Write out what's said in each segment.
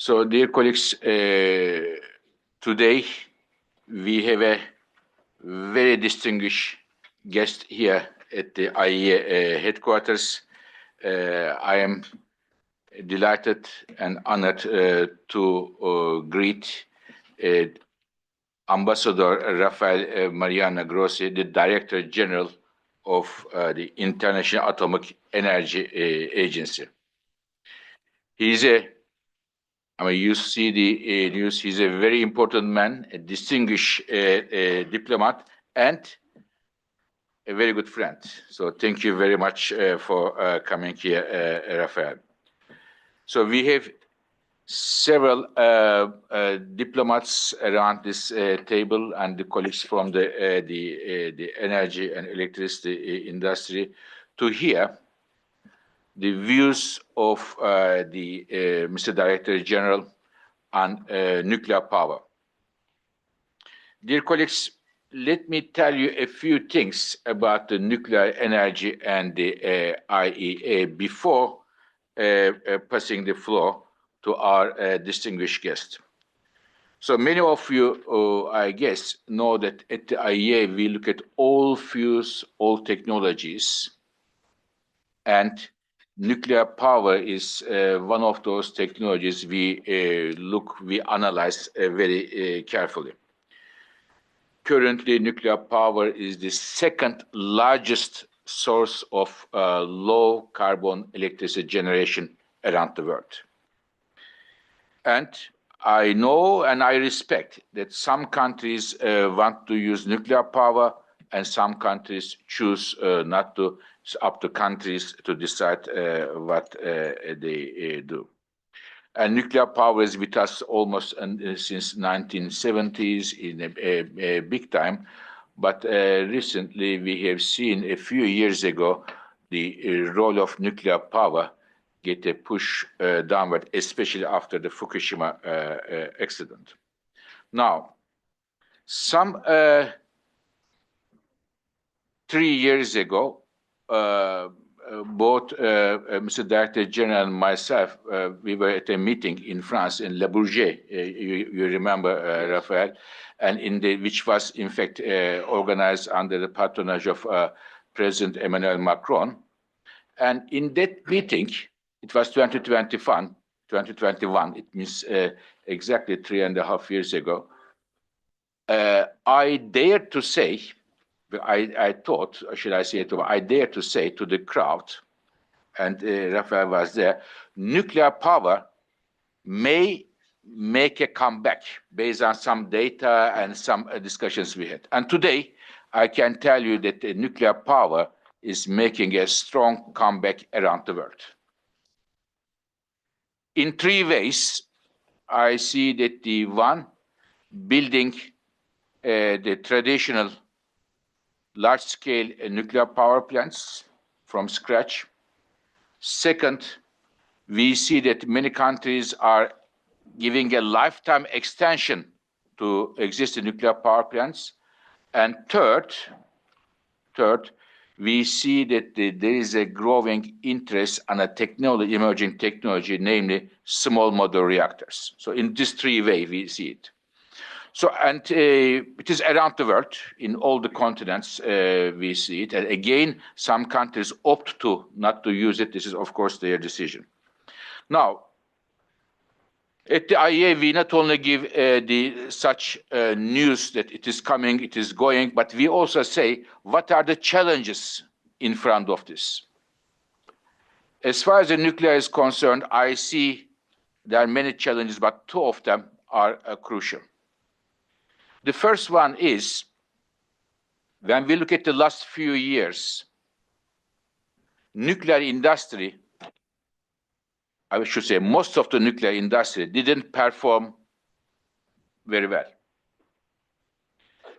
So, dear colleagues, today we have a very distinguished guest here at the IAEA headquarters. I am delighted and honored to greet Ambassador Rafael Mariana Grossi, the Director General of the International Atomic Energy Agency. He's you see the news. He's a very important man, a distinguished diplomat, and a very good friend. So thank you very much for coming here, Rafael. So we have several diplomats around this table and the colleagues from the energy and electricity industry to hear the views of the Mr. Director General on nuclear power. Dear colleagues, let me tell you a few things about the nuclear energy and the IAEA before passing the floor to our distinguished guest. So many of you, I guess, know that at the IAEA we look at all fuels, all technologies, and nuclear power is one of those technologies we analyze very carefully. Currently, nuclear power is the second largest source of low carbon electricity generation around the world. And I know and I respect that some countries want to use nuclear power and some countries choose not to. It's up to countries to decide what they do. And nuclear power is with us almost since 1970s in a big time. But recently we have seen a few years ago the role of nuclear power get a push downward, especially after the Fukushima accident. Now, some 3 years ago, both Mr. Director General and myself, we were at a meeting in France in Le Bourget. You remember, Rafael, and which was in fact organized under the patronage of President Emmanuel Macron. And in that meeting, it was 2021. It means exactly 3.5 years ago. I dared to say. I thought, or should I say it, I dare to say to the crowd, and Rafael was there, nuclear power may make a comeback based on some data and some discussions we had. And today, I can tell you that nuclear power is making a strong comeback around the world. In 3 ways, I see that the one, building the traditional large-scale nuclear power plants from scratch. Second, we see that many countries are giving a lifetime extension to existing nuclear power plants. And third, we see that there is a growing interest on a technology, emerging technology, namely small modular reactors. So in these 3 ways, we see it. So, and it is around the world, in all the continents, we see it. And again, some countries opt to not to use it. This is, of course, their decision. Now, at the IAEA, we not only give such news that it is coming, it is going, but we also say, what are the challenges in front of this? As far as the nuclear is concerned, I see there are many challenges, but 2 of them are crucial. The first one is, when we look at the last few years, nuclear industry, I should say most of the nuclear industry didn't perform very well.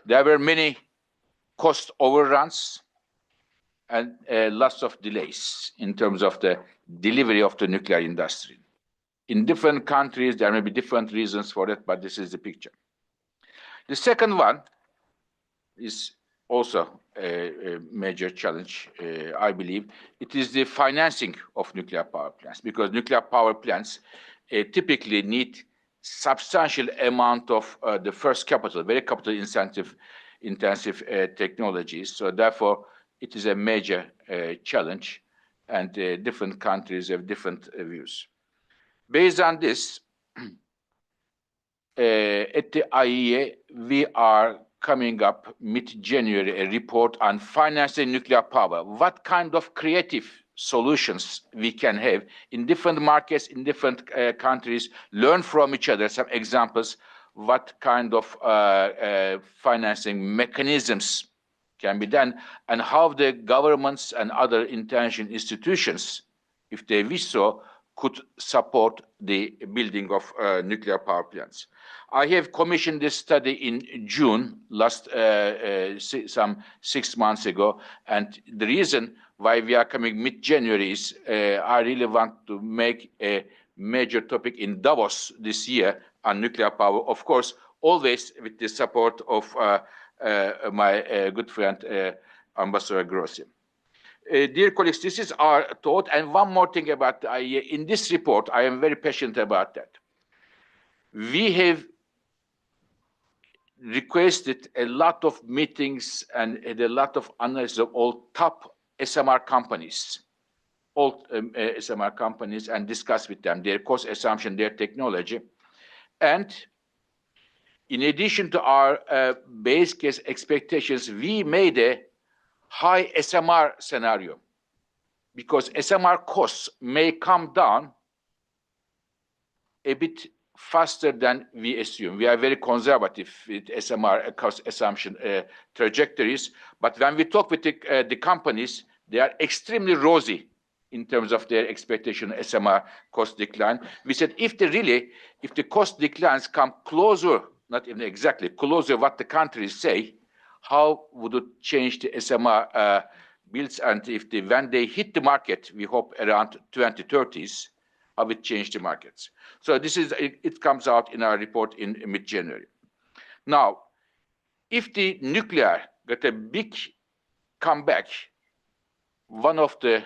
There were many cost overruns and lots of delays in terms of the delivery of the nuclear industry. In different countries, there may be different reasons for that, but this is the picture. The second one is also a major challenge, I believe. It is the financing of nuclear power plants, because nuclear power plants typically need substantial amount of the first capital, very capital intensive technologies. So therefore, it is a major challenge, and different countries have different views. Based on this, at the IAEA, we are coming up mid-January a report on financing nuclear power. What kind of creative solutions we can have in different markets, in different countries, learn from each other, some examples, what kind of financing mechanisms can be done, and how the governments and other international institutions, if they wish so, could support the building of nuclear power plants. I have commissioned this study in June, some 6 months ago, and the reason why we are coming mid-January is I really want to make a major topic in Davos this year on nuclear power, of course, always with the support of my good friend, Ambassador Grossi. Dear colleagues, this is our thought. And one more thing about the IAEA. In this report, I am very passionate about that. We have requested a lot of meetings and a lot of analysis of all top SMR companies, and discuss with them their cost assumption, their technology. And in addition to our base case expectations, we made a high SMR scenario, because SMR costs may come down a bit faster than we assume. We are very conservative with SMR cost assumption trajectories, but when we talk with the companies, they are extremely rosy in terms of their expectation SMR cost decline. We said if the cost declines come closer, not even exactly, closer what the countries say, how would it change the SMR builds, and when they hit the market, we hope around 2030s, how it change the markets. So it comes out in our report in mid-January. Now, if the nuclear got a big comeback, one of the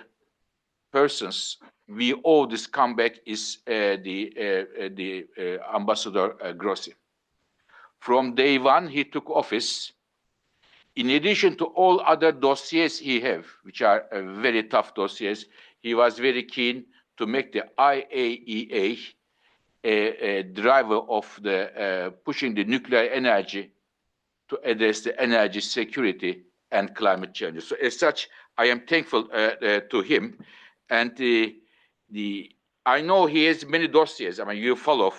persons we owe this comeback is the Ambassador Grossi. From day one, he took office. In addition to all other dossiers he have, which are very tough dossiers, he was very keen to make the IAEA a driver of the pushing the nuclear energy to address the energy security and climate change. So as such, I am thankful to him. And I know he has many dossiers. I mean, you follow,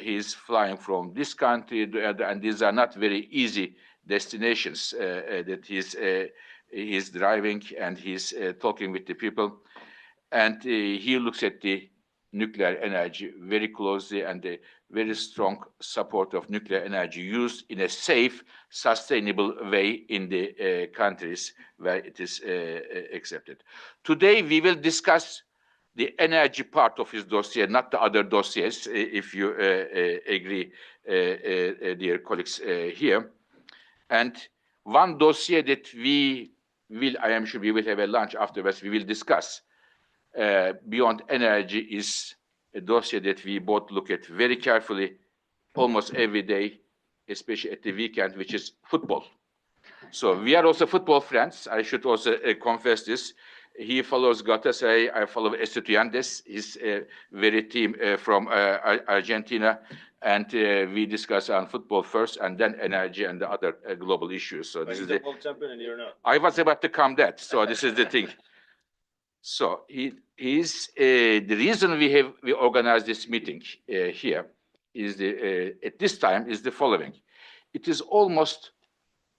he's flying from this country to other, and these are not very easy destinations that he's driving, and he's talking with the people. And he looks at the nuclear energy very closely, and a very strong support of nuclear energy used in a safe, sustainable way in the countries where it is accepted. Today, we will discuss the energy part of his dossier, not the other dossiers, if you agree, dear colleagues here. And one dossier that we will, I am sure we will have a lunch afterwards, we will discuss beyond energy is a dossier that we both look at very carefully, almost every day, especially at the weekend, which is football. So we are also football friends. I should also confess this. He follows Galatasaray, I follow Estudiantes. He's a very team from Argentina. And we discuss on football first, and then energy and the other global issues. So this is the world champion, and you're not. I was about to come that. So this is the thing. So the reason we organized this meeting here is at this time is the following. It is almost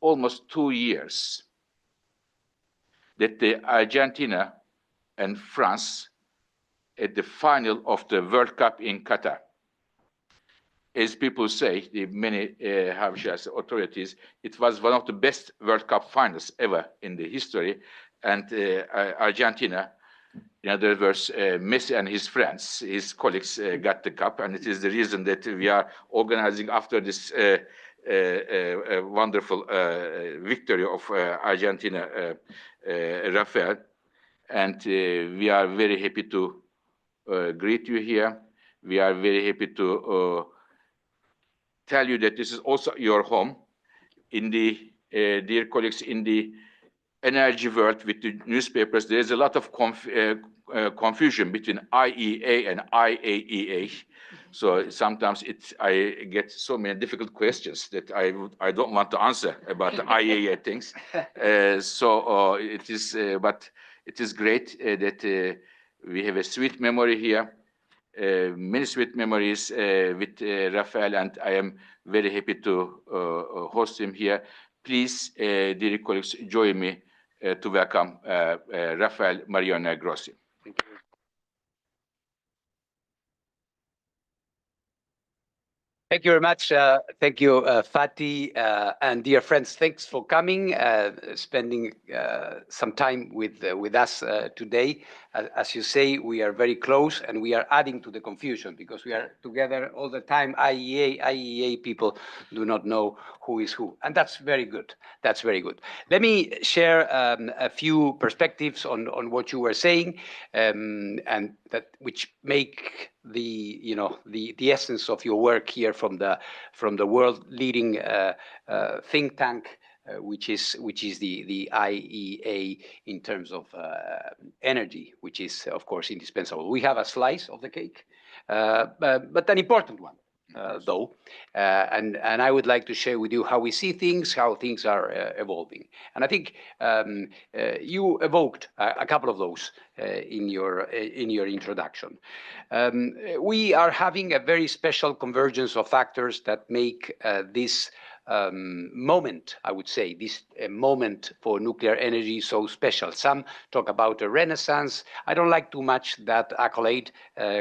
2 years that the Argentina and France at the final of the World Cup in Qatar. As people say, the many authorities, it was one of the best World Cup finals ever in the history. And Argentina, in other words, Messi and his friends, his colleagues got the cup. And it is the reason that we are organizing after this wonderful victory of Argentina, Rafael. And we are very happy to greet you here. we are very happy to tell you that this is also your home. In the dear colleagues, in the energy world with the newspapers, there is a lot of confusion between IEA and IAEA. So sometimes I get so many difficult questions that I don't want to answer about the IAEA things. But it is great that we have a sweet memory here. Many sweet memories with Rafael, and I am very happy to host him here. Please, dear colleagues, join me to welcome Rafael Mariano Grossi. Thank you. Thank you very much. Thank you, Fatih, and dear friends. Thanks for coming, spending some time with us today. As you say, we are very close, and we are adding to the confusion because we are together all the time. IEA people do not know who is who, and that's very good. That's very good. Let me share a few perspectives on what you were saying, and that which make the essence of your work here from the world leading think tank, which is the IEA in terms of energy, which is of course indispensable. We have a slice of the cake, but an important one. Though, and I would like to share with you how we see things, how things are evolving. And I think you evoked a couple of those in your introduction. We are having a very special convergence of factors that make this moment, I would say, this moment for nuclear energy so special. Some talk about a renaissance. I don't like too much that accolade.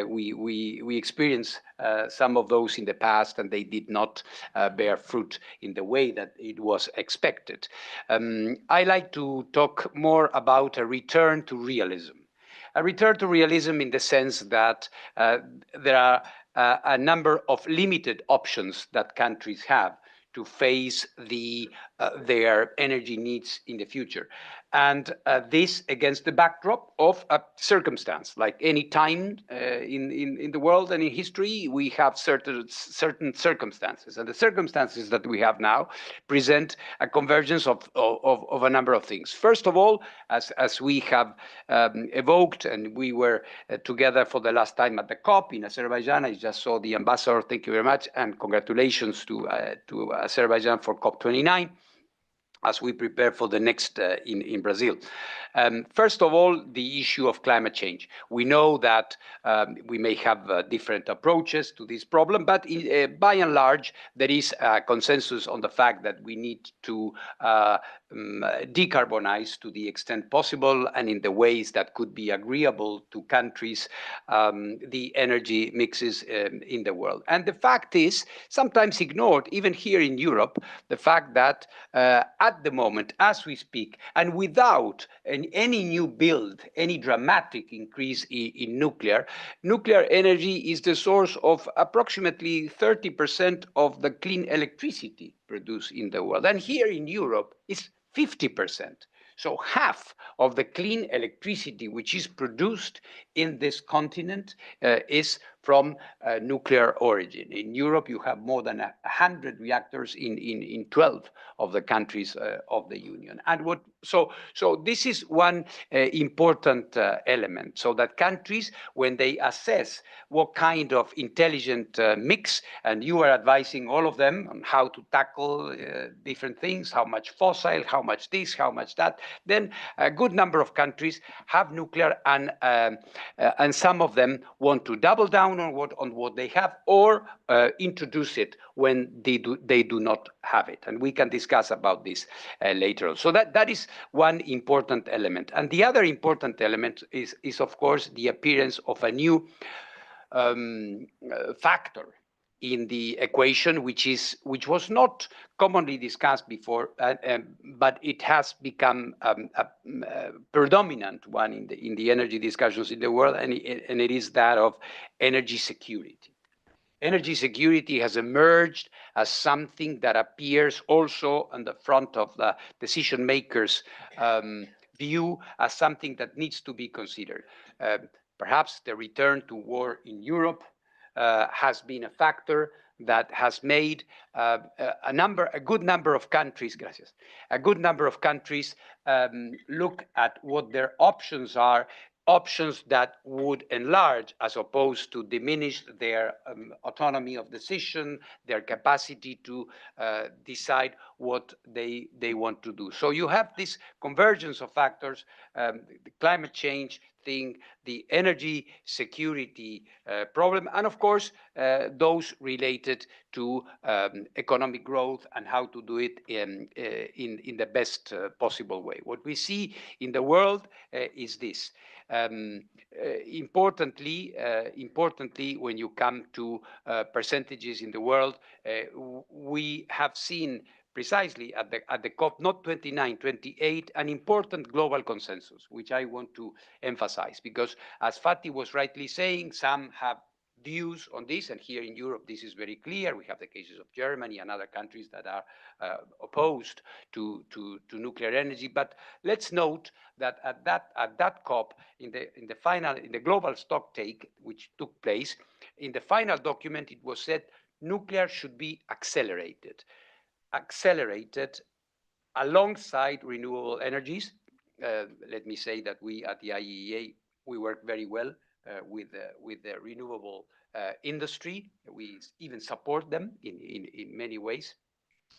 We experienced some of those in the past, and they did not bear fruit in the way that it was expected. I like to talk more about a return to realism. A return to realism in the sense that there are a number of limited options that countries have to face their energy needs in the future. And this against the backdrop of a circumstance. Like any time in the world and in history, we have certain circumstances. And the circumstances that we have now present a convergence of a number of things. First of all, as we have evoked, and we were together for the last time at the COP in Azerbaijan. I just saw the ambassador. Thank you very much, and congratulations to Azerbaijan for COP29 as we prepare for the next in Brazil. First of all, the issue of climate change. We know that we may have different approaches to this problem, but by and large, there is a consensus on the fact that we need to decarbonize to the extent possible and in the ways that could be agreeable to countries, the energy mixes in the world. And the fact is, sometimes ignored, even here in Europe, the fact that at the moment, as we speak, and without any new build, any dramatic increase in nuclear energy is the source of approximately 30% of the clean electricity produced in the world. And here in Europe, it's 50%. So half of the clean electricity which is produced in this continent is from nuclear origin. In Europe, you have more than 100 reactors in 12 of the countries of the Union. And so this is one important element, so that countries, when they assess what kind of intelligent mix, and you are advising all of them on how to tackle different things, how much fossil, how much this, how much that, then a good number of countries have nuclear, and some of them want to double down on what they have, or introduce it when they do not have it. And we can discuss about this later on. So that is one important element. And the other important element is of course, the appearance of a new factor in the equation, which was not commonly discussed before, but it has become a predominant one in the energy discussions in the world, and it is that of energy security. Energy security has emerged as something that appears also on the front of the decision makers' view as something that needs to be considered. Perhaps the return to war in Europe, has been a factor that has made a good number of countries, gracias, a good number of countries look at what their options are, options that would enlarge as opposed to diminish their autonomy of decision, their capacity to decide what they want to do. So you have this convergence of factors, the climate change thing, the energy security problem, and of course, those related to economic growth and how to do it in the best possible way. What we see in the world is this. Importantly, when you come to percentages in the world, we have seen precisely at the COP, not 29, 28, an important global consensus, which I want to emphasize, because as Fatih was rightly saying, some have views on this, and here in Europe this is very clear. We have the cases of Germany and other countries that are opposed to nuclear energy. But let's note that at that COP, in the global stock take which took place, in the final document it was said nuclear should be accelerated alongside renewable energies. Let me say that we at the IAEA, we work very well with the renewable industry. We even support them in many ways.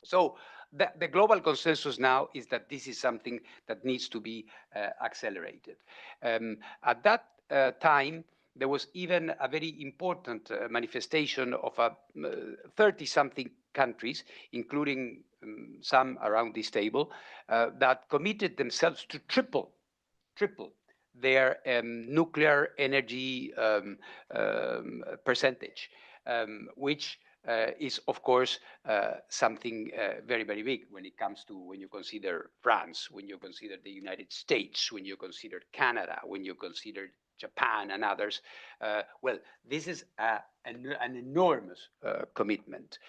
So the global consensus now is that this is something that needs to be accelerated. At that time, there was even a very important manifestation of 30-something countries, including some around this table, that committed themselves to triple their nuclear energy percentage, which is, of course, something very, very big when it comes to when you consider France, when you consider the United States, when you consider Canada, when you consider Japan and others. Well, this is an enormous commitment,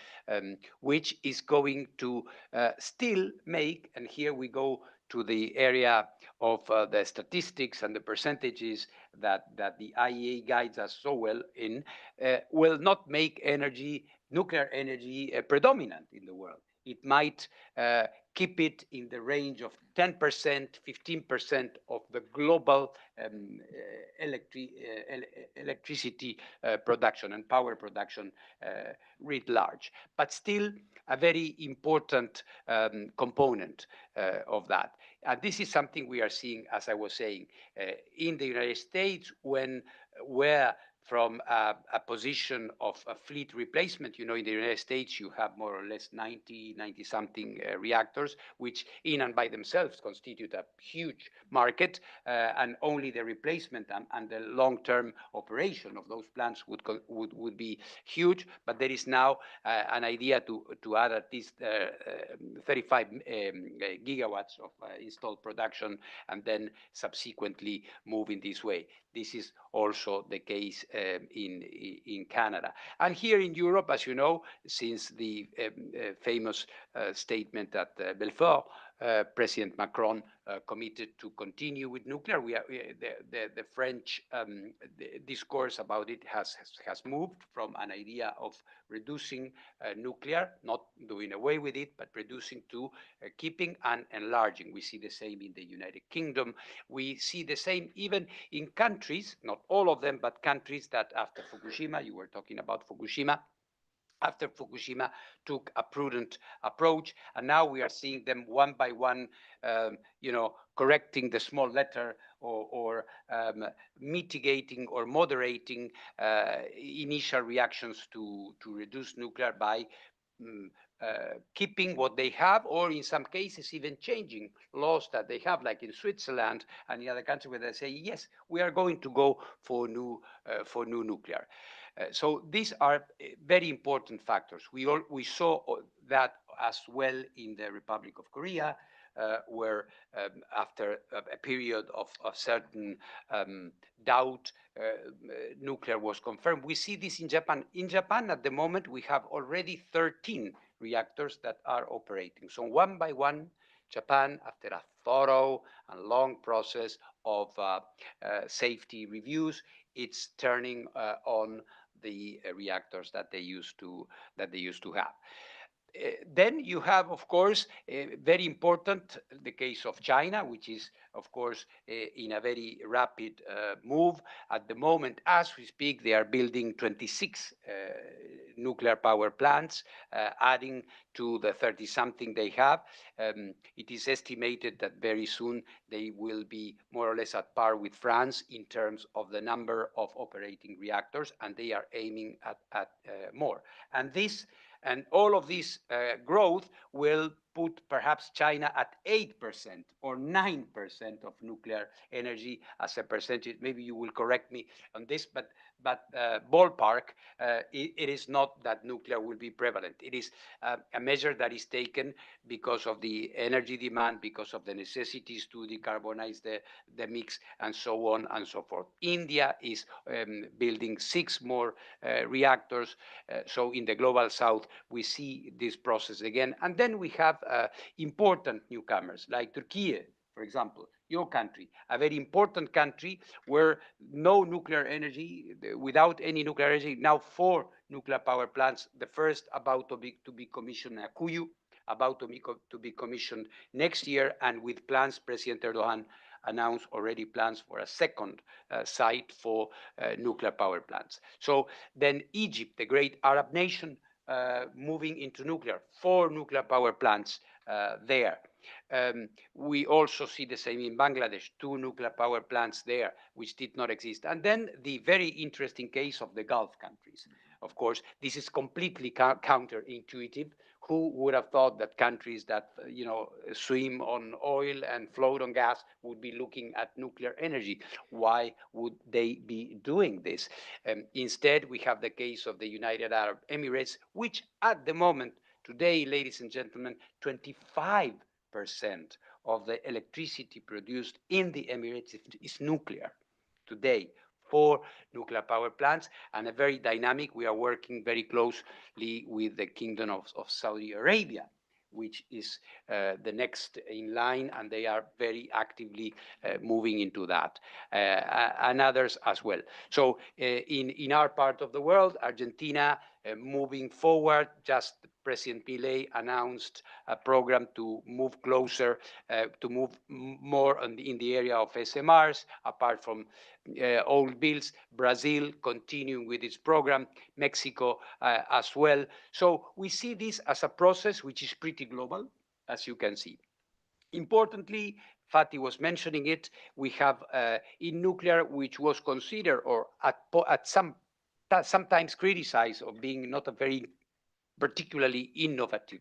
which is going to still make, and here we go to the area of the statistics and the percentages that the IEA guides us so well in, will not make nuclear energy predominant in the world. It might keep it in the range of 10%, 15% of the global electricity production and power production writ large, but still a very important component of that. And this is something we are seeing, as I was saying, in the United States, where from a position of a fleet replacement. You know, in the United States, you have more or less 90-something reactors, which in and by themselves constitute a huge market, and only the replacement and the long-term operation of those plants would be huge. But there is now an idea to add at least 35 gigawatts of installed production, and then subsequently move in this way. This is also the case in Canada. And here in Europe, as you know, since the famous statement at Belfort, President Macron committed to continue with nuclear. The French discourse about it has moved from an idea of reducing nuclear, not doing away with it, but reducing to keeping and enlarging. We see the same in the United Kingdom. We see the same even in countries, not all of them, but countries that after Fukushima, you were talking about Fukushima, after Fukushima took a prudent approach, and now we are seeing them one by one, correcting the small letter or mitigating or moderating initial reactions to reduce nuclear by keeping what they have, or in some cases even changing laws that they have, like in Switzerland and the other countries where they say, yes, we are going to go for new nuclear. So these are very important factors. We saw that as well in the Republic of Korea, where after a period of certain doubt, nuclear was confirmed. We see this in Japan. In Japan, at the moment, we have already 13 reactors that are operating. So one by one, Japan, after a thorough and long process of safety reviews, it's turning on the reactors that they used to have. Then you have, of course, very important, the case of China, which is, of course, in a very rapid move. At the moment, as we speak, they are building 26 nuclear power plants, adding to the 30-something they have. It is estimated that very soon they will be more or less at par with France in terms of the number of operating reactors, and they are aiming at more. And all of this growth will put perhaps China at 8% or 9% of nuclear energy as a percentage. Maybe you will correct me on this, but ballpark, it is not that nuclear will be prevalent. It is a measure that is taken because of the energy demand, because of the necessities to decarbonize the mix, and so on and so forth. India is building 6 more reactors. So in the global south, we see this process again. And then we have important newcomers like Turkey, for example, your country, a very important country where no nuclear energy, without any nuclear energy, now 4 nuclear power plants, the first about to be commissioned, Akuyu, about to be commissioned next year, and with plans, President Erdogan announced already plans for a second site for nuclear power plants. So then Egypt, the great Arab nation, moving into nuclear, 4 nuclear power plants there. We also see the same in Bangladesh, 2 nuclear power plants there, which did not exist. And then the very interesting case of the Gulf countries. Of course, this is completely counterintuitive. Who would have thought that countries that swim on oil and float on gas would be looking at nuclear energy? Why would they be doing this? Instead, we have the case of the United Arab Emirates, which at the moment, today, ladies and gentlemen, 25% of the electricity produced in the Emirates is nuclear today. 4 nuclear power plants, and a very dynamic. We are working very closely with the Kingdom of Saudi Arabia, which is the next in line, and they are very actively moving into that, and others as well. So in our part of the world, Argentina moving forward, just President Milei announced a program to move closer, to move more in the area of SMRs, apart from old builds. Brazil continuing with its program, Mexico as well. So we see this as a process which is pretty global, as you can see. Importantly, Fatih was mentioning it, we have in nuclear, which was considered or sometimes criticized of being not a very particularly innovative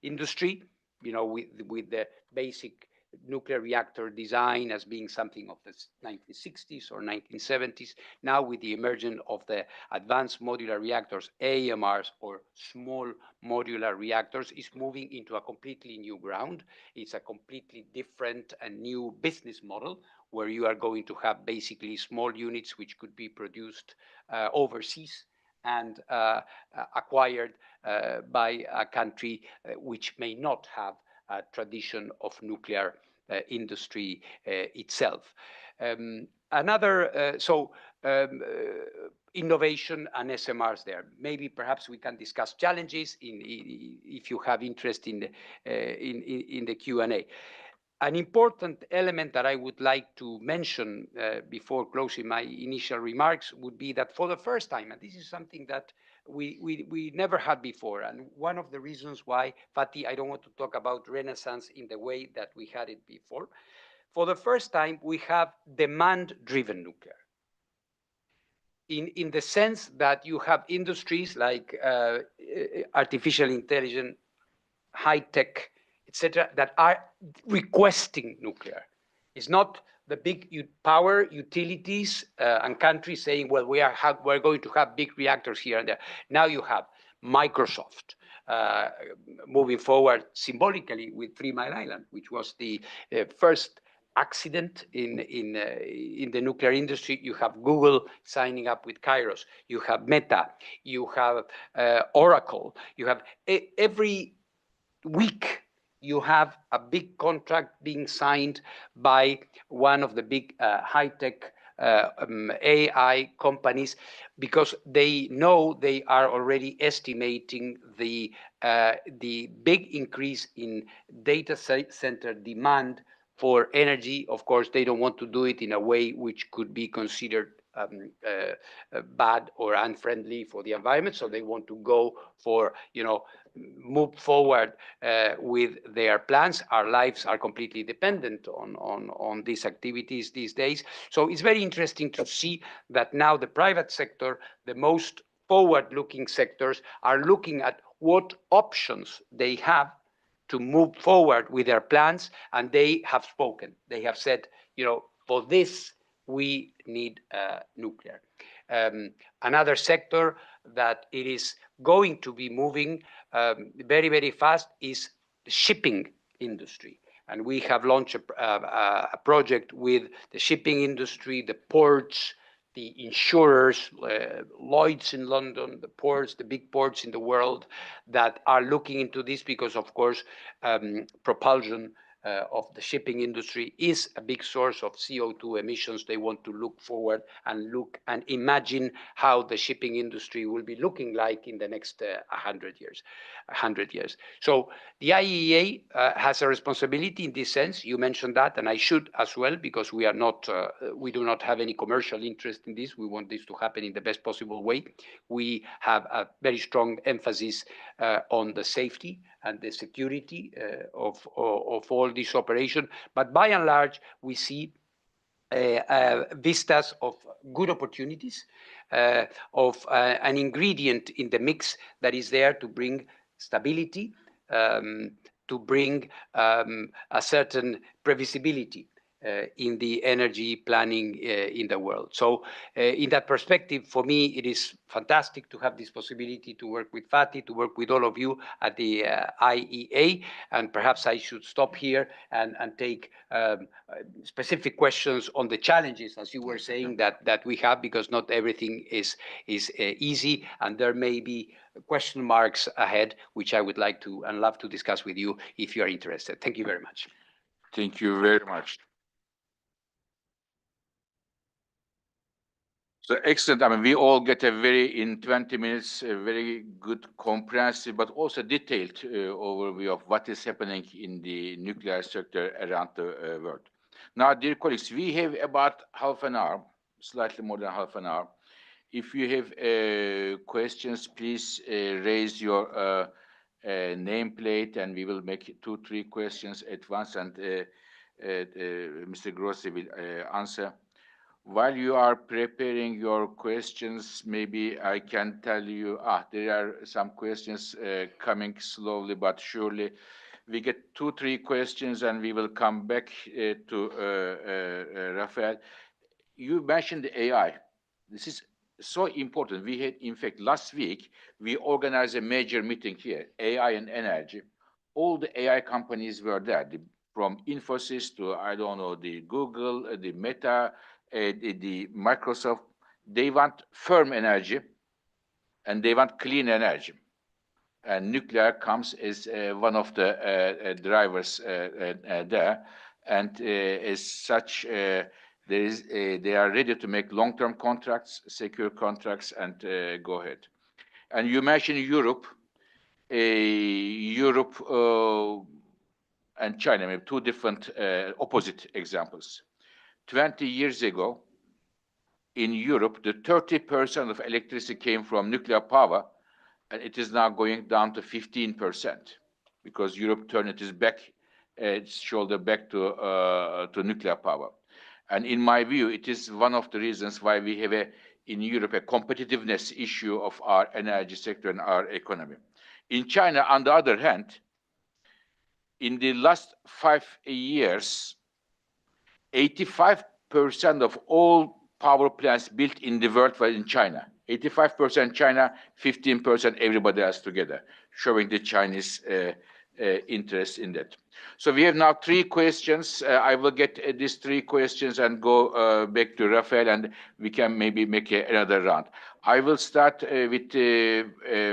industry, with the basic nuclear reactor design as being something of the 1960s or 1970s. Now with the emergence of the advanced modular reactors, AMRs, or small modular reactors, is moving into a completely new ground. It's a completely different and new business model where you are going to have basically small units which could be produced overseas and acquired by a country which may not have a tradition of nuclear industry itself. Innovation and SMRs there. Maybe perhaps we can discuss challenges if you have interest in the Q&A. An important element that I would like to mention before closing my initial remarks would be that for the first time, and this is something that we never had before, and one of the reasons why, Fatih, I don't want to talk about Renaissance in the way that we had it before. For the first time, we have demand-driven nuclear. In the sense that you have industries like artificial intelligence, high-tech, etc., that are requesting nuclear. It's not the big power utilities and countries saying, well, we're going to have big reactors here and there. Now you have Microsoft moving forward symbolically with 3 Mile Island, which was the first accident in the nuclear industry. You have Google signing up with Kairos. You have Meta. You have Oracle. You have every week you have a big contract being signed by one of the big high-tech AI companies, because they know they are already estimating the big increase in data center demand for energy. Of course, they don't want to do it in a way which could be considered bad or unfriendly for the environment. So they want to go for, move forward with their plans. Our lives are completely dependent on these activities these days. So it's very interesting to see that now the private sector, the most forward-looking sectors, are looking at what options they have to move forward with their plans, and they have spoken. They have said, for this, we need nuclear. Another sector that it is going to be moving very, very fast is the shipping industry. And we have launched a project with the shipping industry, the ports, the insurers, Lloyd's in London, the ports, the big ports in the world that are looking into this because, of course, propulsion of the shipping industry is a big source of CO2 emissions. They want to look forward and look and imagine how the shipping industry will be looking like in the next 100 years. So the IAEA has a responsibility in this sense. You mentioned that, and I should as well, because we are not, we do not have any commercial interest in this. We want this to happen in the best possible way. We have a very strong emphasis on the safety and the security of all this operation. But by and large, we see vistas of good opportunities, of an ingredient in the mix that is there to bring stability, to bring a certain previsibility in the energy planning in the world. So in that perspective, for me, it is fantastic to have this possibility to work with Fatih, to work with all of you at the IEA. And perhaps I should stop here and take specific questions on the challenges, as you were saying, that we have, because not everything is easy, and there may be question marks ahead, which I would like to and love to discuss with you if you are interested. Thank you very much. Thank you very much. So excellent. I mean, we all get in 20 minutes, a very good, comprehensive, but also detailed overview of what is happening in the nuclear sector around the world. Now, dear colleagues, we have about half an hour, slightly more than half an hour. If you have questions, please raise your nameplate, and we will make 2-3 questions at once, and Mr. Grossi will answer. While you are preparing your questions, maybe I can tell you, there are some questions coming slowly but surely. We get 2-3 questions, and we will come back to Rafael. You mentioned AI. This is so important. We had, in fact, last week, we organized a major meeting here, AI and energy. All the AI companies were there, from Infosys to, I don't know, the Google, the Meta, the Microsoft. They want firm energy, and they want clean energy. And nuclear comes as one of the drivers there. And as such, they are ready to make long-term contracts, secure contracts, and go ahead. And you mentioned Europe. Europe and China, maybe 2 different opposite examples. 20 years ago, in Europe, the 30% of electricity came from nuclear power, and it is now going down to 15%, because Europe turned its shoulder back to nuclear power. And in my view, it is one of the reasons why we have in Europe a competitiveness issue of our energy sector and our economy. In China, on the other hand, in the last 5 years, 85% of all power plants built in the world were in China. 85% China, 15% everybody else together, showing the Chinese interest in that. So we have now 3 questions. I will get these 3 questions and go back to Rafael, and we can maybe make another round. I will start with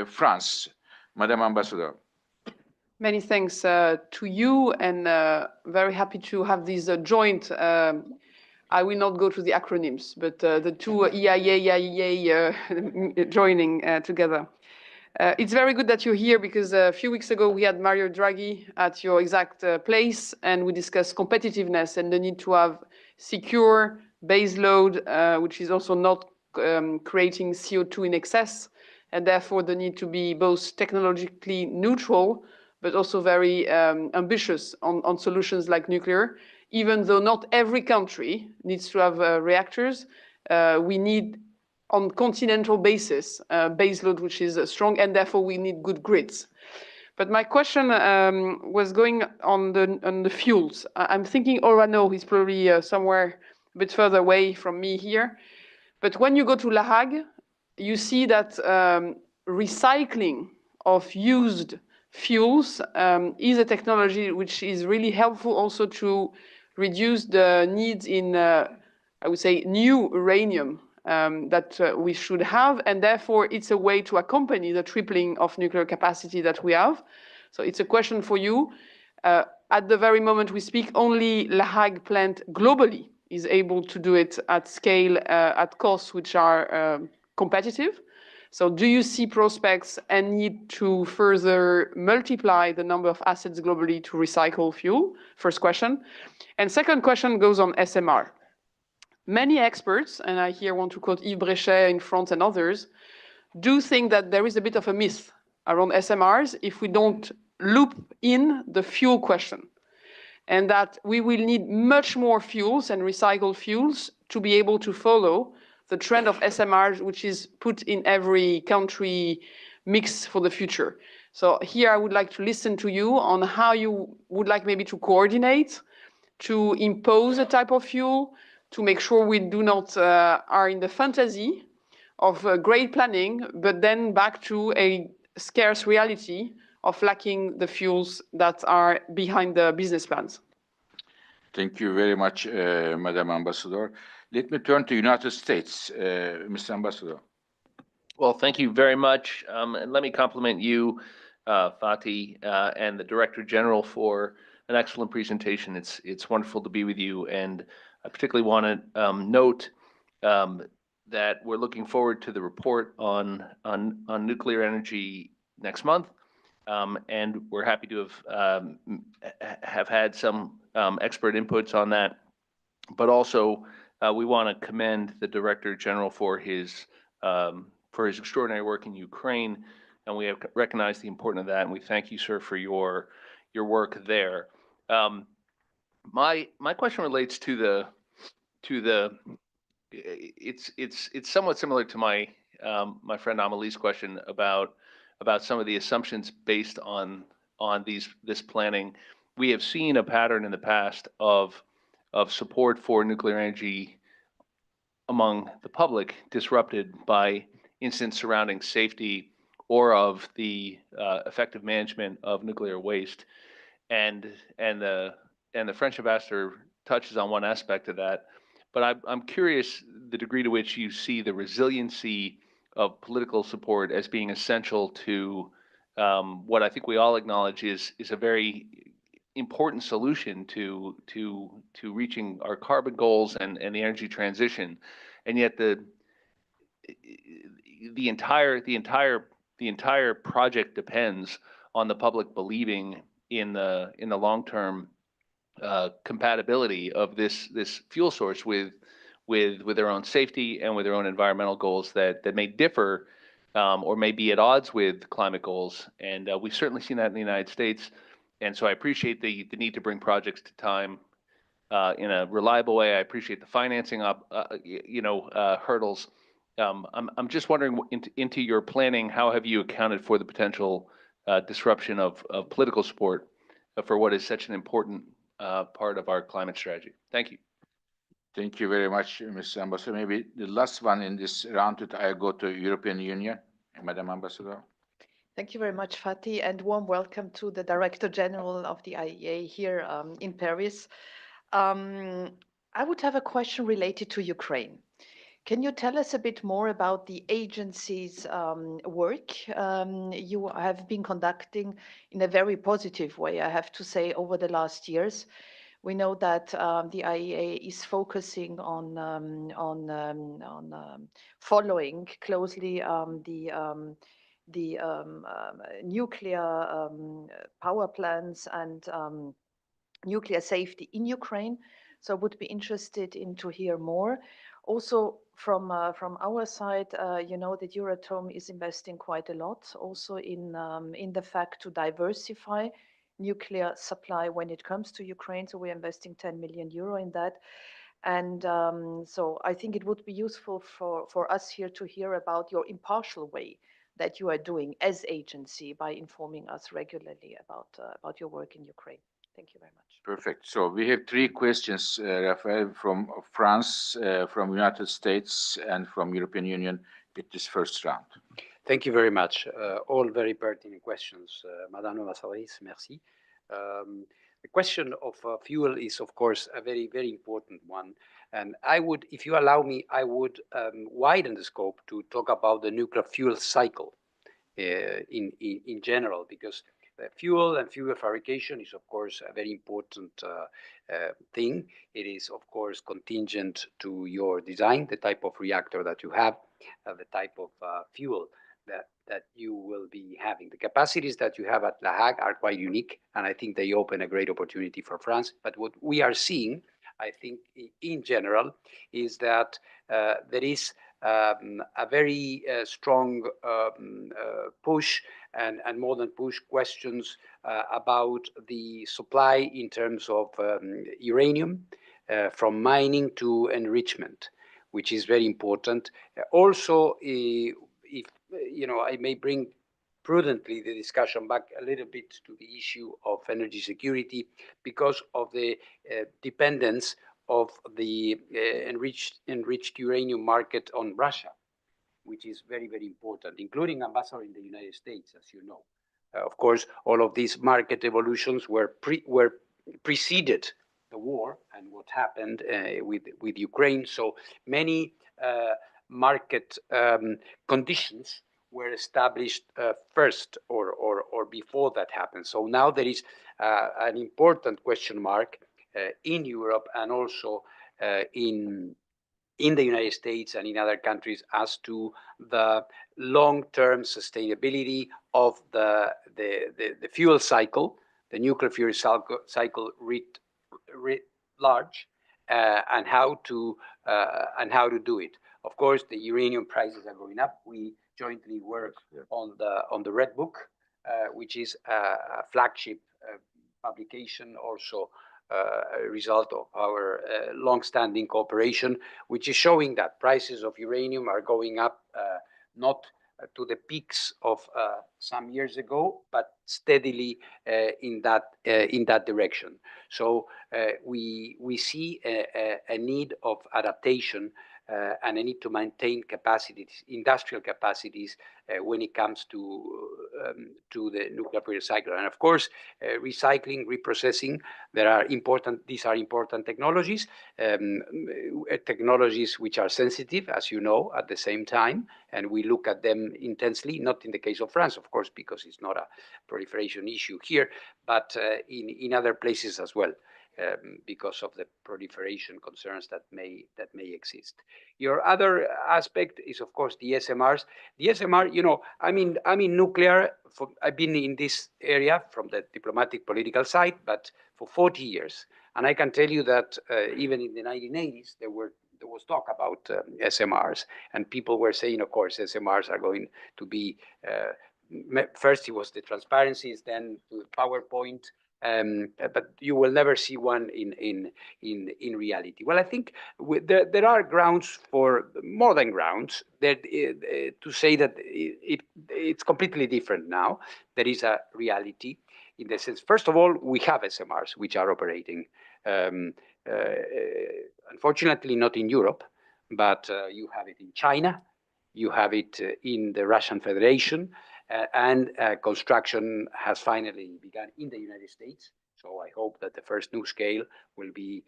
France. Madam Ambassador. Many thanks to you, and very happy to have this joint I will not go to the acronyms, but the two IAEA joining together. It's very good that you're here because a few weeks ago we had Mario Draghi at your exact place, and we discussed competitiveness and the need to have secure base load, which is also not creating CO2 in excess, and therefore the need to be both technologically neutral, but also very ambitious on solutions like nuclear. Even though not every country needs to have reactors, we need on continental basis, baseload which is strong, and therefore we need good grids. But my question was going on the fuels. I'm thinking Orano is probably somewhere a bit further away from me here. But when you go to La Hague, you see that recycling of used fuels is a technology which is really helpful also to reduce the needs in, I would say, new uranium that we should have, and therefore it's a way to accompany the tripling of nuclear capacity that we have. So it's a question for you. At the very moment we speak, only La Hague plant globally is able to do it at scale, at costs which are competitive. So do you see prospects and need to further multiply the number of assets globally to recycle fuel? First question. And second question goes on SMR. Many experts, and I here want to quote Yves Bréchet in France and others, do think that there is a bit of a myth around SMRs if we don't loop in the fuel question, and that we will need much more fuels and recycled fuels to be able to follow the trend of SMRs, which is put in every country mix for the future. So here I would like to listen to you on how you would like maybe to coordinate, to impose a type of fuel, to make sure we do not are in the fantasy of great planning, but then back to a scarce reality of lacking the fuels that are behind the business plans. Thank you very much, Madam Ambassador. Let me turn to United States, Mr. Ambassador. Well, thank you very much. And let me compliment you, Fatih, and the Director General for an excellent presentation. It's wonderful to be with you. And I particularly want to note that we're looking forward to the report on nuclear energy next month. And we're happy to have had some expert inputs on that. But also, we want to commend the Director General for his extraordinary work in Ukraine, and we have recognized the importance of that. And we thank you, sir, for your work there. My question relates to the it's somewhat similar to my friend Amelie's question about some of the assumptions based on this planning. We have seen a pattern in the past of support for nuclear energy among the public disrupted by incidents surrounding safety or of the effective management of nuclear waste, and the French ambassador touches on one aspect of that. But I'm curious the degree to which you see the resiliency of political support as being essential to what I think we all acknowledge is a very important solution to reaching our carbon goals and the energy transition, and yet the entire project depends on the public believing in the long-term compatibility of this fuel source with their own safety and with their own environmental goals that may differ or may be at odds with climate goals. And we've certainly seen that in the United States. And so I appreciate the need to bring projects to time in a reliable way. I appreciate the financing hurdles. I'm just wondering into your planning, how have you accounted for the potential disruption of political support for what is such an important part of our climate strategy? Thank you. Thank you very much, Mr. Ambassador. Maybe the last one in this round, I go to European Union, Madam Ambassador. Thank you very much, Fatih, and warm welcome to the Director General of the IAEA here in Paris. I would have a question related to Ukraine. Can you tell us a bit more about the agency's work you have been conducting in a very positive way, I have to say, over the last years, We know that the IAEA is focusing on following closely the nuclear power plants and nuclear safety in Ukraine. So I would be interested in to hear more. Also from our side, you know that Euratom is investing quite a lot also in the fact to diversify nuclear supply when it comes to Ukraine. So we're investing 10 million euro in that. And so I think it would be useful for us here to hear about your impartial way that you are doing as agency by informing us regularly about your work in Ukraine. Thank you very much. Perfect. So we have three questions, Rafael, from France, from United States, and from European Union in this first round. Thank you very much. All very pertinent questions. Madame Ambassadrice, merci. The question of fuel is, of course, a very, very important one. And I would, if you allow me, I would widen the scope to talk about the nuclear fuel cycle in general, because fuel and fuel fabrication is, of course, a very important thing. It is, of course, contingent to your design, the type of reactor that you have, the type of fuel that you will be having. The capacities that you have at La Hague are quite unique, and I think they open a great opportunity for France. But what we are seeing, I think, in general, is that there is a very strong push and more than push questions about the supply in terms of uranium from mining to enrichment, which is very important. Also, if you know, I may bring prudently the discussion back a little bit to the issue of energy security because of the dependence of the enriched uranium market on Russia, which is very, very important, including ambassador in the United States, as you know. Of course, all of these market evolutions were preceded the war and what happened with Ukraine. So many market conditions were established first or before that happened. So now there is an important question mark in Europe and also in the United States and in other countries as to the long-term sustainability of the fuel cycle, the nuclear fuel cycle writ large, and how to do it. Of course, the uranium prices are going up. We jointly work on the Red Book, which is a flagship publication, also a result of our long-standing cooperation, which is showing that prices of uranium are going up, not to the peaks of some years ago, but steadily in that direction. So we see a need of adaptation and a need to maintain capacities, industrial capacities, when it comes to the nuclear fuel cycle. And of course, recycling, reprocessing, these are important technologies, technologies which are sensitive, as you know, at the same time, and we look at them intensely, not in the case of France, of course, because it's not a proliferation issue here, but in other places as well. Because of the proliferation concerns that may exist. Your other aspect is, of course, the SMRs. The SMR, you know, I'm in nuclear. I've been in this area from the diplomatic political side, but for 40 years, and I can tell you that even in the 1980s there was talk about SMRs, and people were saying, of course, SMRs are going to be. First, it was the transparencies, then to PowerPoint. But you will never see one in reality. Well, I think there are grounds for more than grounds that to say that it's completely different now. There is a reality in the sense. First of all, we have SMRs which are operating. Unfortunately, not in Europe, but you have it in China, you have it in the Russian Federation. And construction has finally begun in the United States. So I hope that the first new scale will be,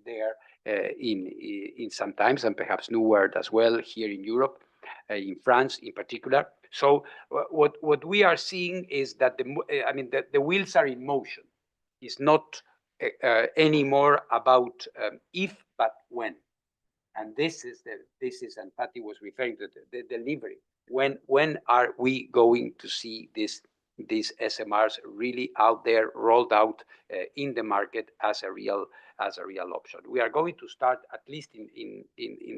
there in some times, and perhaps newer as well here in Europe, in France in particular. So what we are seeing is that the wheels are in motion. It's not anymore about if, but when. And this is, and Fatih was referring to the delivery. When are we going to see these SMRs really out there, rolled out in the market as a real option? We are going to start, at least in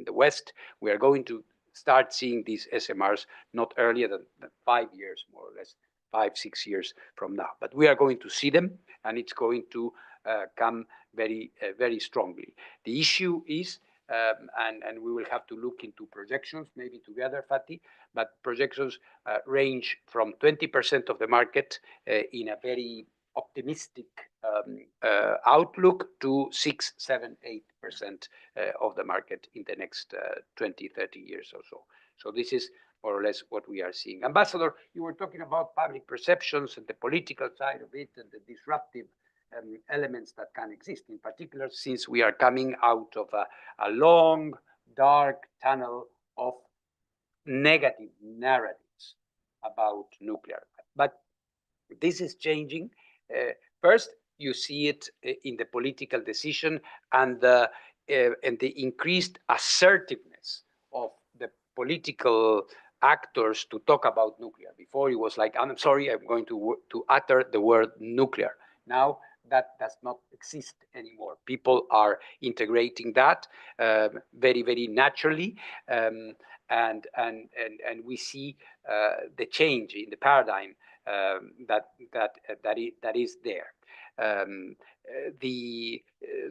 the West, we are going to start seeing these SMRs not earlier than 5 years, more or less, 5-6 years from now. But we are going to see them, and it's going to come very strongly. The issue is, and we will have to look into projections, maybe together, Fatih, but projections range from 20% of the market in a very optimistic outlook to 6, 7, 8% of the market in the next 20, 30 years or so. So this is more or less what we are seeing. Ambassador, you were talking about public perceptions and the political side of it and the disruptive elements that can exist, in particular, since we are coming out of a long, dark tunnel of negative narratives about nuclear. But this is changing. First, you see it in the political decision and the increased assertiveness of the political actors to talk about nuclear. Before it was like, I'm sorry, I'm going to utter the word nuclear. Now that does not exist anymore. People are integrating that very naturally, and we see the change in the paradigm that is there.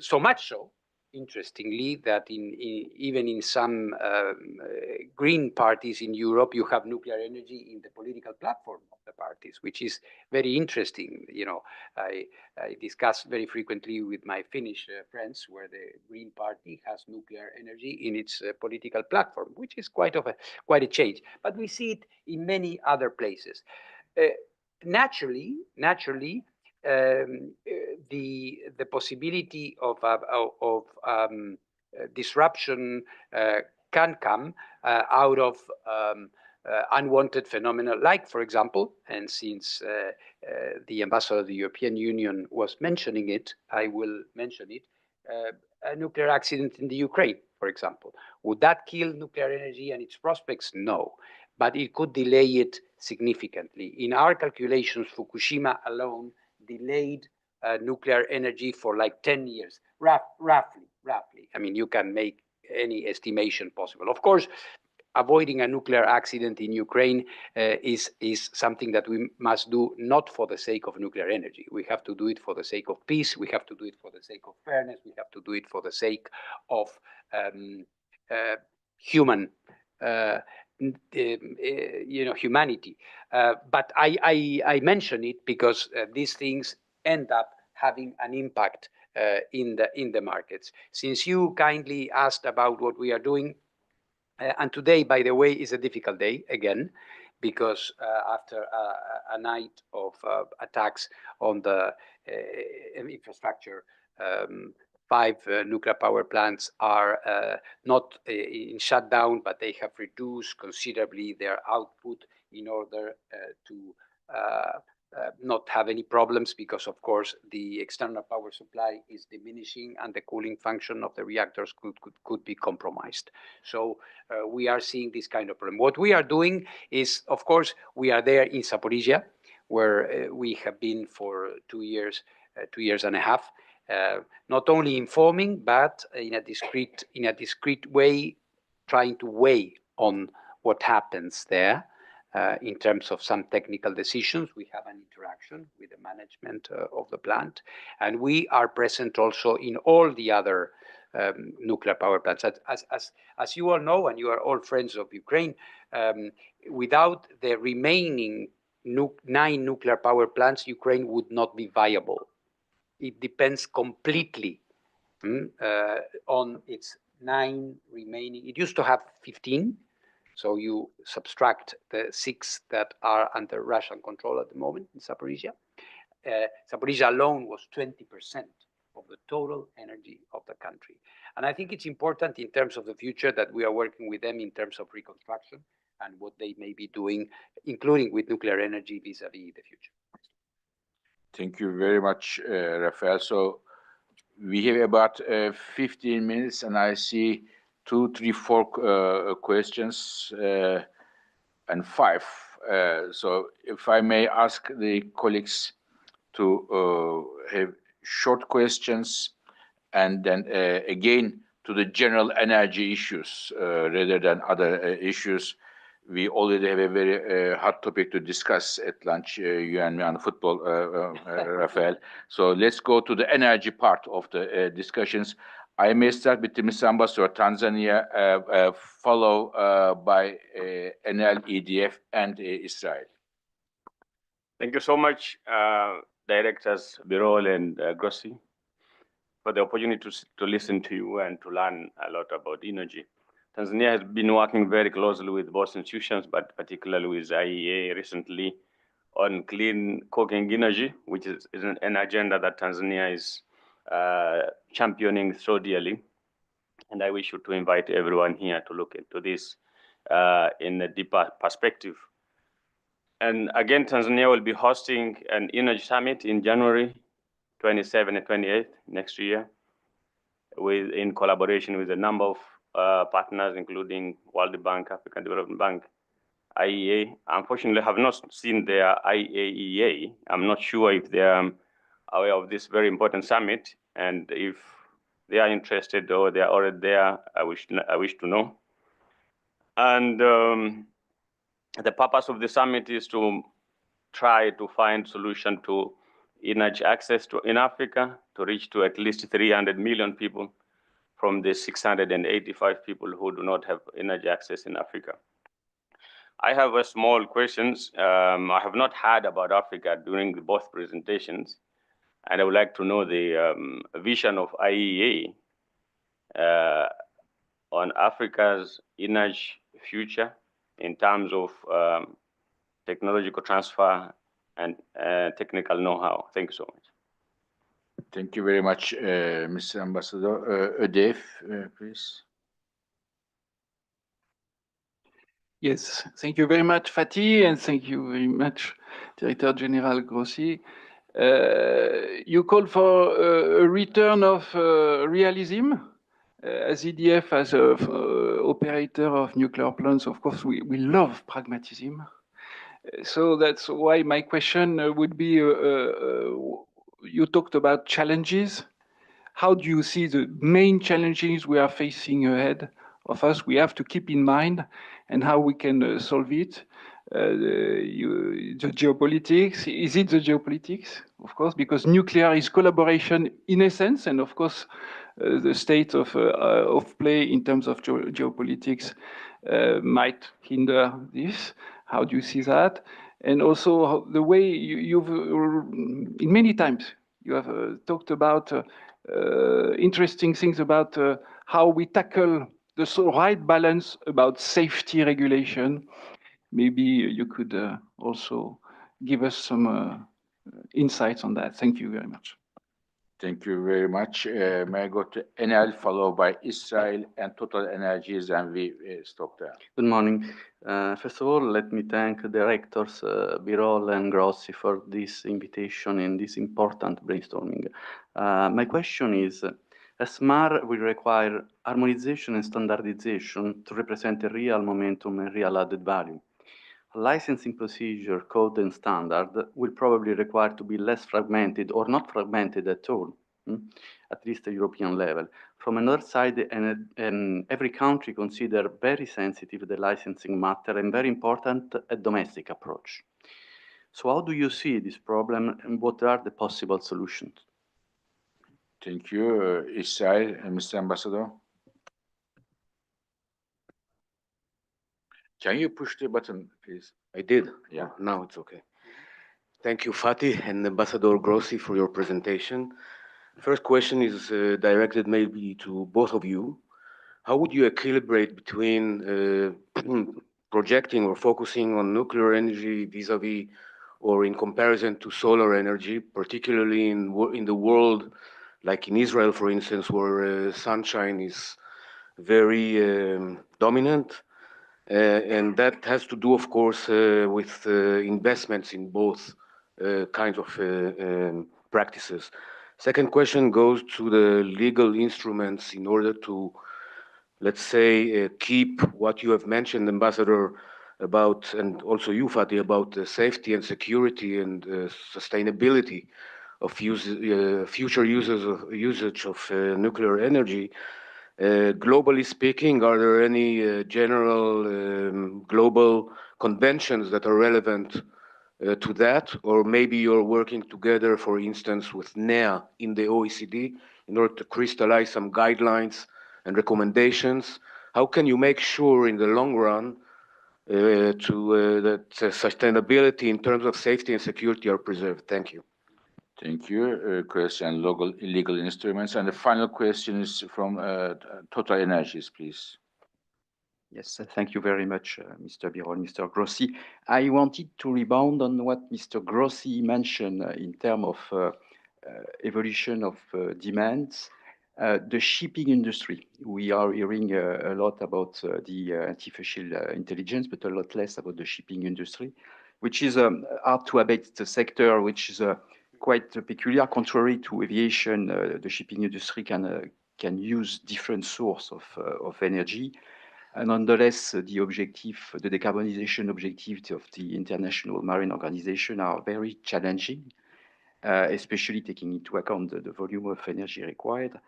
So much so, interestingly, that even in some green parties in Europe, you have nuclear energy in the political platform of the parties, which is very interesting. You know, I discuss very frequently with my Finnish friends where the Green Party has nuclear energy in its political platform, which is quite a change. But we see it in many other places. Naturally, the possibility of disruption can come out of unwanted phenomena, like, for example, and since the ambassador of the European Union was mentioning it, I will mention it, a nuclear accident in the Ukraine, for example. Would that kill nuclear energy and its prospects? No, but it could delay it significantly. In our calculations, Fukushima alone delayed nuclear energy for like 10 years, roughly. I mean, you can make any estimation possible. Of course, avoiding a nuclear accident in Ukraine is something that we must do not for the sake of nuclear energy. We have to do it for the sake of peace. We have to do it for the sake of fairness. We have to do it for the sake of human humanity. But I mention it because these things end up having an impact in the markets. Since you kindly asked about what we are doing, and today, by the way, is a difficult day again, because after a night of attacks on the infrastructure, 5 nuclear power plants are not in shutdown, but they have reduced considerably their output in order to not have any problems, because of course the external power supply is diminishing and the cooling function of the reactors could be compromised. So we are seeing this kind of problem. What we are doing is, of course, we are there in Zaporizhia, where we have been for 2 years and a half, not only informing, but in a discrete way, trying to weigh on what happens there. In terms of some technical decisions, we have an interaction with the management of the plant. And we are present also in all the other nuclear power plants. As you all know, and you are all friends of Ukraine, without the remaining 9 nuclear power plants, Ukraine would not be viable. It depends completely on its 9 remaining. It used to have 15. So you subtract the 6 that are under Russian control at the moment in Zaporizhia. Zaporizhia alone was 20% of the total energy of the country. And I think it's important in terms of the future that we are working with them in terms of reconstruction and what they may be doing, including with nuclear energy vis-a-vis the future. Thank you very much, Rafael. So We have about 15 minutes, and I see 2, 3, 4 questions and 5. So if I may ask the colleagues to have short questions, and then again to the general energy issues rather than other issues. We already have a very hot topic to discuss at lunch, you and me, on football, Rafael. So let's go to the energy part of the discussions. I may start with Mr. Ambassador, Tanzania, followed by NL, EDF, and Israel. Thank you so much, Directors Birol and Grossi, for the opportunity to listen to you and to learn a lot about energy. Tanzania has been working very closely with both institutions, but particularly with IAEA recently on clean cooking energy, which is an agenda that Tanzania is championing so dearly. And I wish you to invite everyone here to look into this in a deeper perspective. And again, Tanzania will be hosting an energy summit in January 27 and 28 next year, in collaboration with a number of partners, including World Bank, African Development Bank, IEA. Unfortunately, I have not seen their IAEA. I'm not sure if they are aware of this very important summit, and if they are interested or they are already there, I wish to know. And the purpose of the summit is to try to find solution to energy access in Africa, to reach to at least 300 million people from the 685 people who do not have energy access in Africa. I have a small questions. I have not heard about Africa during both presentations, and I would like to know the vision of IEA on Africa's energy future in terms of technological transfer and technical know-how. Thank you so much. Thank you very much, Mr. Ambassador. Ödev, please. Yes, thank you very much, Fatih, and thank you very much, Director General Grossi. You called for a return of realism. As EDF, as an operator of nuclear plants, of course, we love pragmatism. So that's why my question would be, you talked about challenges. How do you see the main challenges we are facing ahead of us? We have to keep in mind, and how we can solve it. The geopolitics, is it the geopolitics? Of course, because nuclear is collaboration in essence, and of course, the state of play in terms of geopolitics might hinder this. How do you see that? And also the way you've, in many times, you have talked about interesting things about how we tackle the right balance about safety regulation. Maybe you could also give us some insights on that. Thank you very much. Thank you very much. May I go to NL, followed by Israel and Total Energies, and we stop there. Good morning. First of all, let me thank Directors Birol and Grossi for this invitation and this important brainstorming. My question is, SMAR will require harmonization and standardization to represent a real momentum and real added value. Licensing procedure, code, and standard will probably require to be less fragmented or not fragmented at all, at least at European level. From another side, and every country consider very sensitive the licensing matter and very important a domestic approach. So how do you see this problem, and what are the possible solutions? Thank you, Israel and Mr. Ambassador. Can you push the button, please? I did. Yeah. Oh, now it's okay. Thank you, Fatih and Ambassador Grossi, for your presentation. First question is directed maybe to both of you. How would you equilibrate between projecting or focusing on nuclear energy vis-a-vis or in comparison to solar energy, particularly in the world, like in Israel, for instance, where sunshine is very dominant? And that has to do, of course, with investments in both kinds of practices. Second question goes to the legal instruments in order to, let's say, keep what you have mentioned, Ambassador, about, and also you, Fatih, about safety and security and sustainability of future usage of nuclear energy. Globally speaking, are there any general global conventions that are relevant to that? Or maybe you're working together, for instance, with NEA in the OECD in order to crystallize some guidelines and recommendations? How can you make sure in the long run that sustainability in terms of safety and security are preserved? Thank you. Thank you, Chris, and legal instruments. And the final question is from Total Energies, please. Yes, thank you very much, Mr. Birol, Mr. Grossi. I wanted to rebound on what Mr. Grossi mentioned in terms of evolution of demands. The shipping industry, we are hearing a lot about the artificial intelligence, but a lot less about the shipping industry, which is hard to abate the sector, which is quite peculiar. Contrary to aviation, the shipping industry can use different source of energy. And nonetheless, the decarbonization objectives of the International Marine Organization are very challenging, especially taking into account the volume of energy required.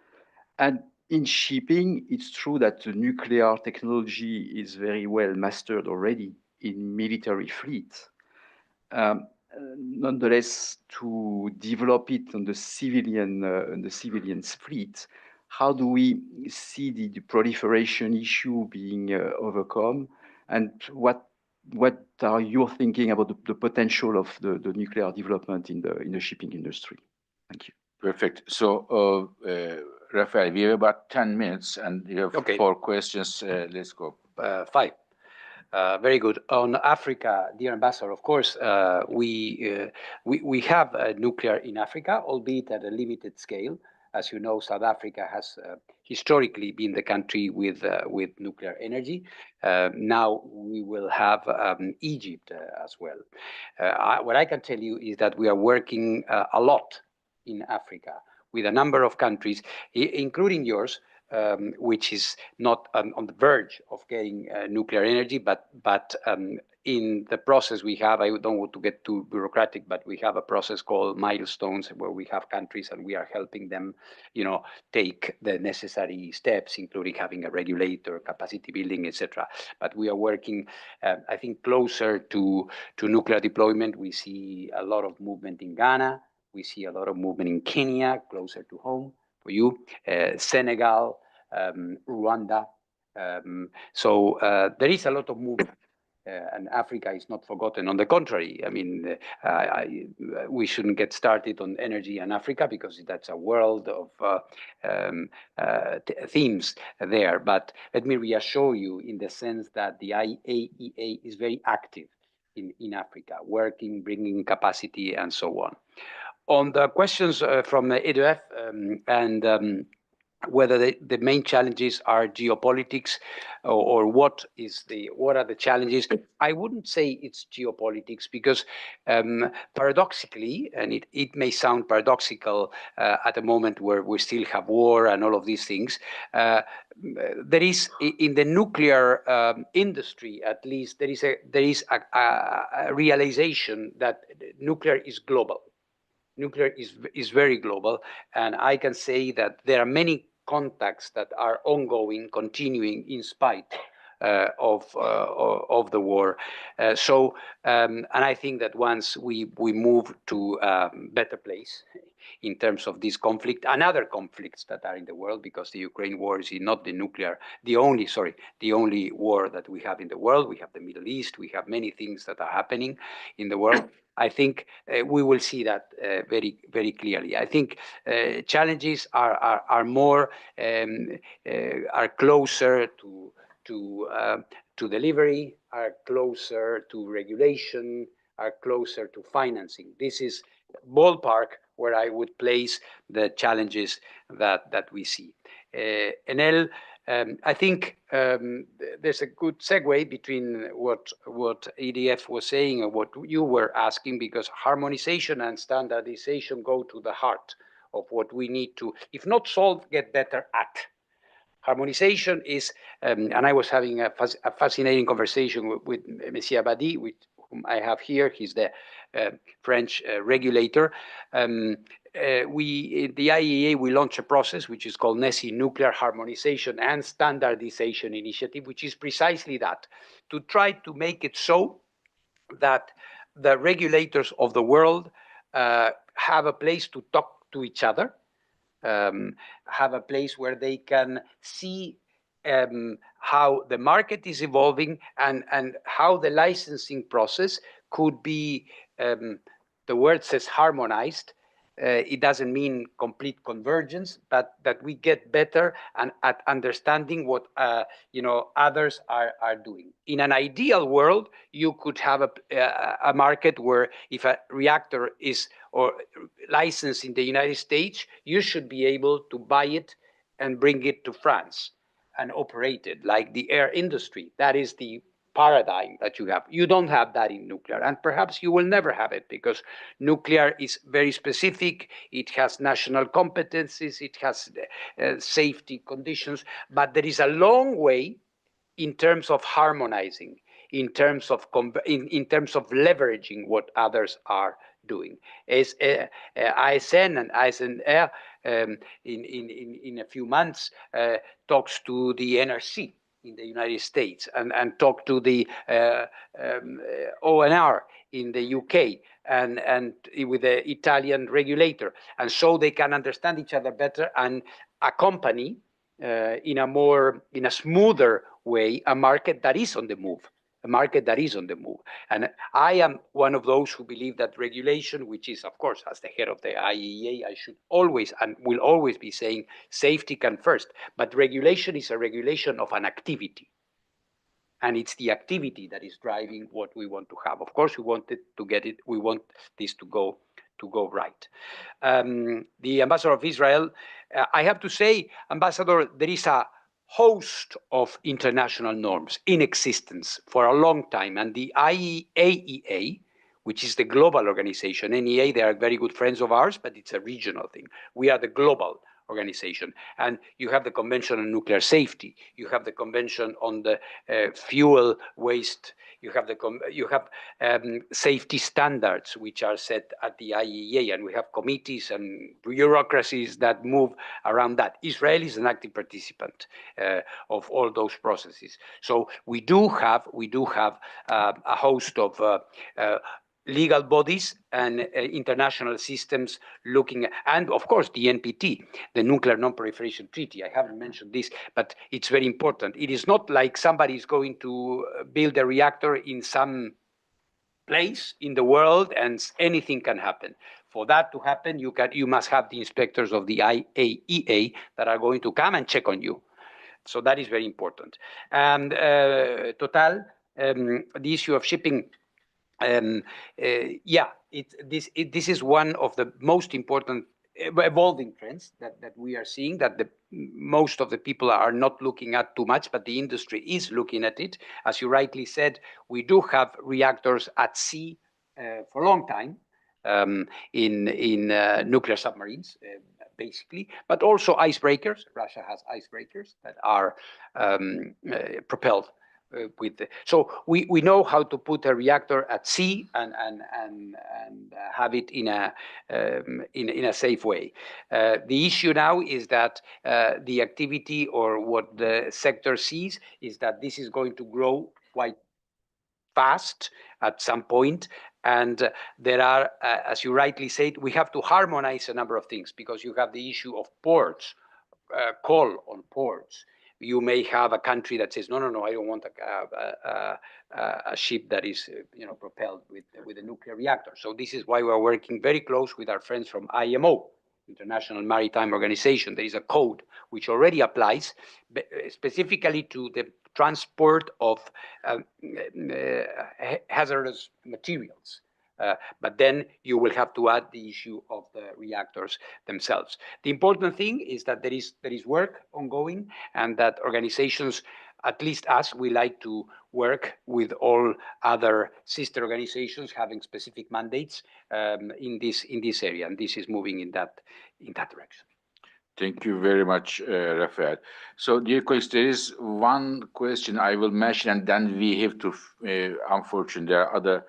And in shipping, it's true that the nuclear technology is very well mastered already in military fleets. Nonetheless, to develop it on the civilian fleet, how do we see the proliferation issue being overcome? And what are you thinking about the potential of the nuclear development in the shipping industry? Thank you. Perfect. So, Rafael, we have about 10 minutes, and you have Okay. 4 questions. Let's go. 5. Very good. On Africa, dear Ambassador, of course, we have nuclear in Africa, albeit at a limited scale. As you know, South Africa has historically been the country with nuclear energy. Now we will have Egypt as well. What I can tell you is that we are working a lot in Africa with a number of countries, including yours, which is not on the verge of getting nuclear energy, but in the process we have, I don't want to get too bureaucratic, but we have a process called milestones where we have countries and we are helping them, take the necessary steps, including having a regulator, capacity building, etc. But we are working, I think, closer to nuclear deployment. We see a lot of movement in Ghana. We see a lot of movement in Kenya, closer to home for you, Senegal, Rwanda. So there is a lot of movement. And Africa is not forgotten. On the contrary, I mean, we shouldn't get started on energy in Africa because that's a world of themes there. But let me reassure you in the sense that the IAEA is very active in Africa, working, bringing capacity, and so on. On the questions from the EDF and whether the main challenges are geopolitics or what are the challenges, I wouldn't say it's geopolitics because paradoxically, and it may sound paradoxical at a moment where we still have war and all of these things, there is in the nuclear industry, at least, there is a realization that nuclear is global. Nuclear is very global, and I can say that there are many contacts that are ongoing, continuing in spite of the war. And I think that once we move to a better place in terms of this conflict and other conflicts that are in the world, because the Ukraine war is not the only war that we have in the world. We have the Middle East, we have many things that are happening in the world. I think we will see that very, very clearly. I think challenges are more are closer to delivery, are closer to regulation, are closer to financing. This is ballpark where I would place the challenges that we see. Enel, I think there's a good segue between what EDF was saying and what you were asking, because harmonization and standardization go to the heart of what we need to, if not solve, get better at. Harmonization is, and I was having a fascinating conversation with Monsieur Abadi, with whom I have here. He's the French regulator. In the IAEA, we launched a process which is called NESI, Nuclear Harmonization and Standardization Initiative, which is precisely that, to try to make it so that the regulators of the world have a place to talk to each other, have a place where they can see how the market is evolving and how the licensing process could be, the word says harmonized. It doesn't mean complete convergence, but that we get better at understanding what others are doing. In an ideal world, you could have a market where if a reactor is licensed in the United States, you should be able to buy it and bring it to France and operate it, like the air industry. That is the paradigm that you have. You don't have that in nuclear, and perhaps you will never have it, because nuclear is very specific. It has national competencies, it has safety conditions, but there is a long way in terms of harmonizing, in terms of leveraging what others are doing. As ISN and ISNR in a few months talks to the NRC in the United States and talk to the ONR in the UK and with the Italian regulator, and so they can understand each other better and accompany in a smoother way a market that is on the move. And I am one of those who believe that regulation, which is, of course, as the head of the IAEA, I should always and will always be saying safety comes first. But regulation is a regulation of an activity. And it's the activity that is driving what we want to have. Of course, we want this to go right. The ambassador of Israel, I have to say, Ambassador, there is a host of international norms in existence for a long time, and the IAEA, which is the global organization, NEA, they are very good friends of ours, but it's a regional thing. We are the global organization, and you have the Convention on Nuclear Safety, you have the Convention on the fuel waste, you have safety standards which are set at the IAEA, and we have committees and bureaucracies that move around that. Israel is an active participant of all those processes. So we do have a host of legal bodies and international systems looking at, and of course the NPT, the Nuclear Non-Proliferation Treaty. I haven't mentioned this, but it's very important. It is not like somebody is going to build a reactor in some place in the world and anything can happen. For that to happen, you must have the inspectors of the IAEA that are going to come and check on you. So that is very important. And Total, the issue of shipping, this is one of the most important evolving trends that we are seeing, that most of the people are not looking at too much, but the industry is looking at it. As you rightly said, we do have reactors at sea for a long time in nuclear submarines, basically, but also icebreakers. Russia has icebreakers that are propelled so we know how to put a reactor at sea and have it in a safe way. The issue now is that the activity, or what the sector sees, is that this is going to grow quite fast at some point. And there are, as you rightly said, we have to harmonize a number of things, because you have the issue of ports, call on ports. You may have a country that says, no, I don't want a ship that is propelled with a nuclear reactor. So this is why we're working very close with our friends from IMO, International Maritime Organization. There is a code which already applies specifically to the transport of hazardous materials. But then you will have to add the issue of the reactors themselves. The important thing is that there is work ongoing, and that organizations at least us, we like to work with all other sister organizations having specific mandates in this area, and this is moving in that direction. Thank you very much, Rafael. So, dear colleagues, there is one question I will mention, and then we have to, unfortunately, there are other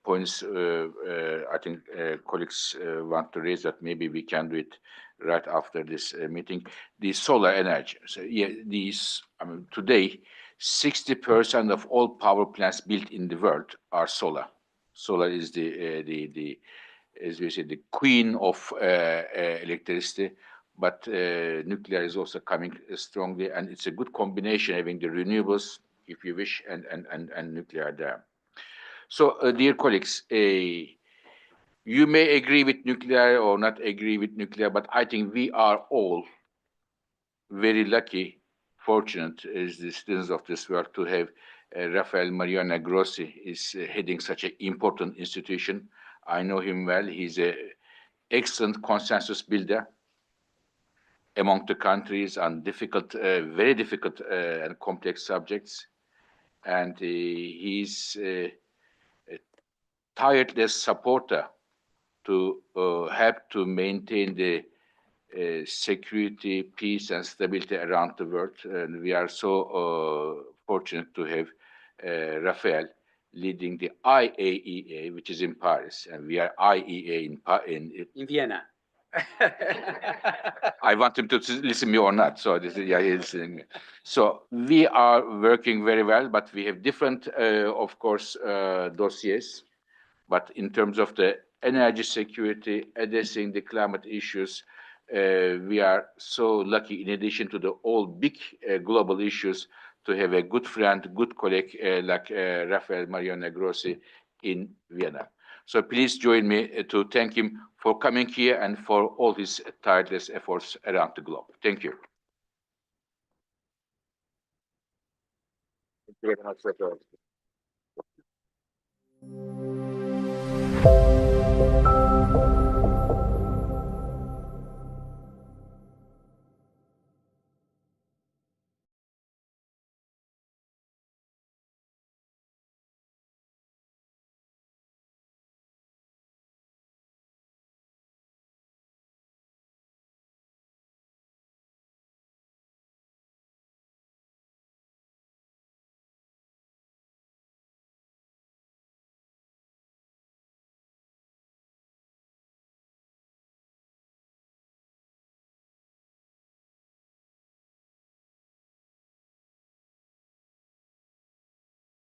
points I think colleagues want to raise that maybe we can do it right after this meeting. The solar energy. So, yeah, today, 60% of all power plants built in the world are solar. Solar is as we say, the queen of electricity. But nuclear is also coming strongly, and it's a good combination having the renewables, if you wish, and nuclear there. So, dear colleagues, you may agree with nuclear or not agree with nuclear, but I think we are all very lucky, fortunate as the students of this work to have Rafael Mariana Grossi is heading such an important institution. I know him well. He's an excellent consensus builder among the countries on difficult, very difficult and complex subjects. And he's a tireless supporter to help to maintain the security, peace, and stability around the world. And we are so fortunate to have Rafael leading the IAEA, which is in Paris, and we are IEA in Vienna. I want him to listen to me or not. So this is, yeah, he's listening me. So we are working very well, but we have different, of course, dossiers. But in terms of the energy security, addressing the climate issues, we are so lucky, in addition to the all big global issues, to have a good friend, good colleague like Rafael Mariano Grossi in Vienna. So please join me to thank him for coming here and for all his tireless efforts around the globe. Thank you. Thank you very much, Rafael.